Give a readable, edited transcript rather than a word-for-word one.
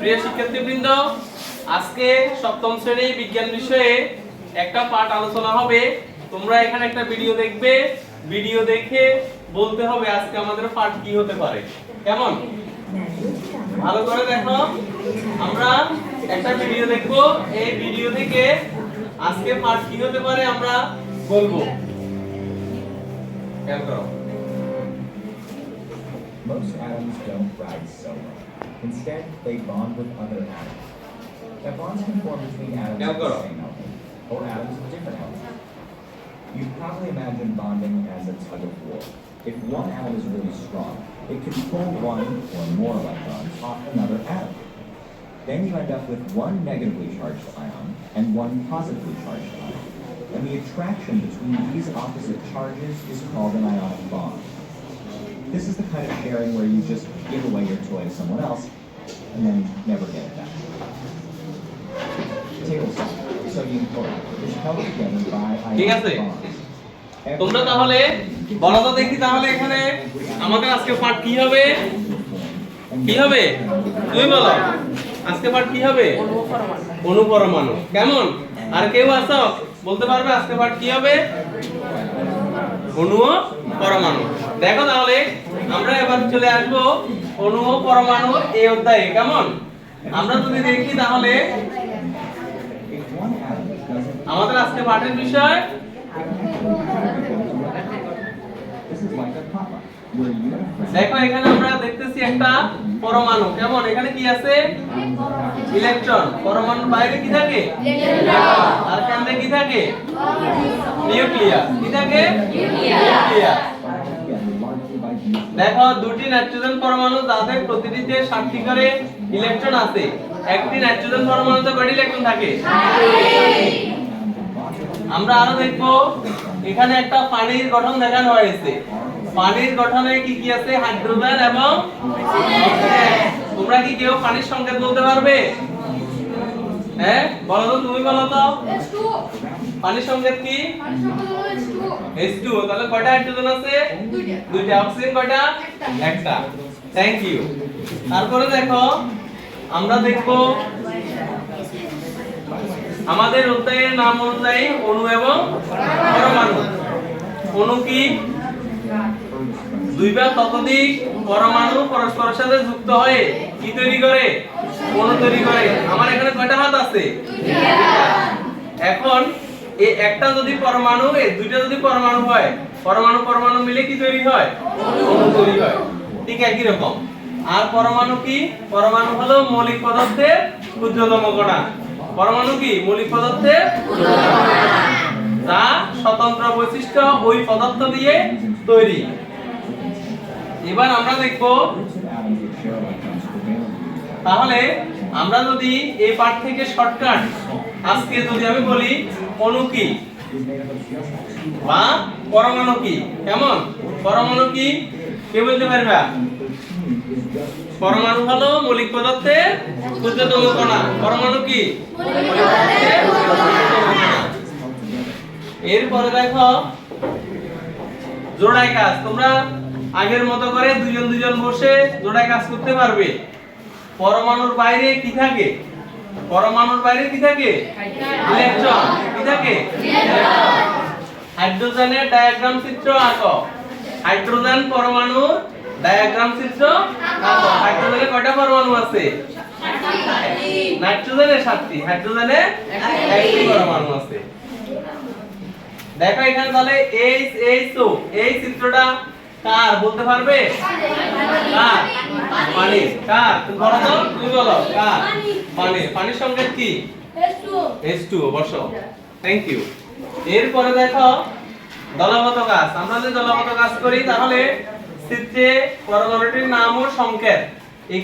প্রিয় শিক্ষার্থীবৃন্দ, আজকে সপ্তম শ্রেণী বিজ্ঞান বিষয়ে একটা পাঠ আলোচনা হবে। তোমরা এখানে একটা ভিডিও দেখবে, ভিডিও দেখে বলতে হবে আজকে আমাদের পাঠ কি হতে পারে। কেমন? ভালো করে দেখো। আমরা একটা ভিডিও দেখবো, এই ভিডিও থেকে আজকে পাঠ কি হতে পারে আমরা বলবো। খেয়াল করো। Most atoms don't rise solo. Instead, they bond with other atoms. That bonds can form between atoms of the same element, or atoms of different elements. You'd probably imagine bonding as a tug of war. If one atom is really strong, it can pull one or more electrons off another atom. Then you end up with one negatively charged ion and one positively charged ion. And the attraction between these opposite charges is called an ionic bond. This is the kind of sharing where you just give away your toy to someone else and then never get it back. Table salt, sodium chloride, is held together by ionic bonds. তোমরা তাহলে বলো তো দেখি, তাহলে এখানে আমাদের আজকে পাঠ কি হবে? কি হবে তুমি বলো, আজকে পাঠ কি হবে? অণু-পরমাণু। কেমন? আর কেউ আছো বলতে পারবে আজকে পাঠ কি হবে? অণু ও পরমাণু। দেখো তাহলে আমরা এবার চলে আসবো অণু ও পরমাণু এই অধ্যায়ে। কেমন? আমরা যদি দেখি তাহলে আমাদের আজকে পাঠের বিষয় দেখো, এখানে আমরা দেখতেছি একটা পরমাণু। কেমন? এখানে কি আছে? ইলেকট্রন। পরমাণুর বাইরে কি থাকে? আর কেন্দ্রে কি থাকে? নিউক্লিয়াস। কি থাকে? নিউক্লিয়াস। দেখো, দুটি নাইট্রোজেন পরমাণু, যাদের প্রতিটিতে 7টি করে ইলেকট্রন আছে। একটি নাইট্রোজেন পরমাণুতে কয়টি ইলেকট্রন থাকে? আমরা আরো দেখবো এখানে একটা পানির গঠন দেখানো হয়েছে। পানির গঠনে কি কি আছে? হাইড্রোজেন এবং অক্সিজেন। তোমরা কি কেউ পানির সংকেত বলতে পারবে? হ্যাঁ, বলো তো, তুমি বলো তো। পানির সংকেত কি? H2। তাহলে কয়টা হাইড্রোজেন আছে? দুইটা। অক্সিজেন কয়টা? একটা। Thank you. তারপরে দেখো আমরা দেখবো আমাদের অধ্যায়ের নাম অনুযায়ী অণু এবং পরমাণু। অণু কি? দুই বা ততোধিক পরমাণু পরস্পরের সাথে যুক্ত হয়ে কি তৈরি করে? অণু তৈরি করে। আমার এখানে কয়টা হাত আছে? এখন এই একটা যদি পরমাণু, এই দুইটা যদি পরমাণু হয়, পরমাণু পরমাণু মিলে কি তৈরি হয়? অণু তৈরি হয়। ঠিক একই রকম। আর পরমাণু কি? পরমাণু হলো মৌলিক পদার্থের ক্ষুদ্রতম কণা। পরমাণু কি? মৌলিক পদার্থের যা স্বতন্ত্র বৈশিষ্ট্য ওই পদার্থ দিয়ে তৈরি। এবার আমরা দেখব, তাহলে আমরা যদি এই পাঠ থেকে শর্টকাট আজকে যদি আমি বলি অণু কি বা পরমাণু কি। কেমন? পরমাণু কি কে বলতে পারবে? পরমাণু হলো মৌলিক পদার্থের ক্ষুদ্রতম কণা। পরমাণু কি? এরপরে দেখো জোড়ায় কাজ। তোমরা আগের মতো করে দুজন দুজন বসে জোড়ায় কাজ করতে পারবে। পরমাণুর বাইরে কি থাকে? পরমাণুর বাইরে কি থাকে? ইলেকট্রন। কি থাকে? হাইড্রোজেনের ডায়াগ্রাম চিত্র আঁকো। হাইড্রোজেন পরমাণুর ডায়াগ্রাম চিত্র আঁকো। হাইড্রোজেনে কয়টা পরমাণু আছে? নাইট্রোজেনে 7টি, হাইড্রোজেনে 1টি পরমাণু আছে। দেখো এখানে তাহলে HO, এই চিত্রটা কার বলতে পারবে? কার? পানির। কার? তুমি বলো তো, তুমি বলো কার? পানির। পানির সংকেত কি? H2। বসো। Thank you. এরপরে দেখো দলগত কাজ। আমরা যদি দলগত কাজ করি তাহলে চিত্রে পরমাণুটির নাম ও সংকেত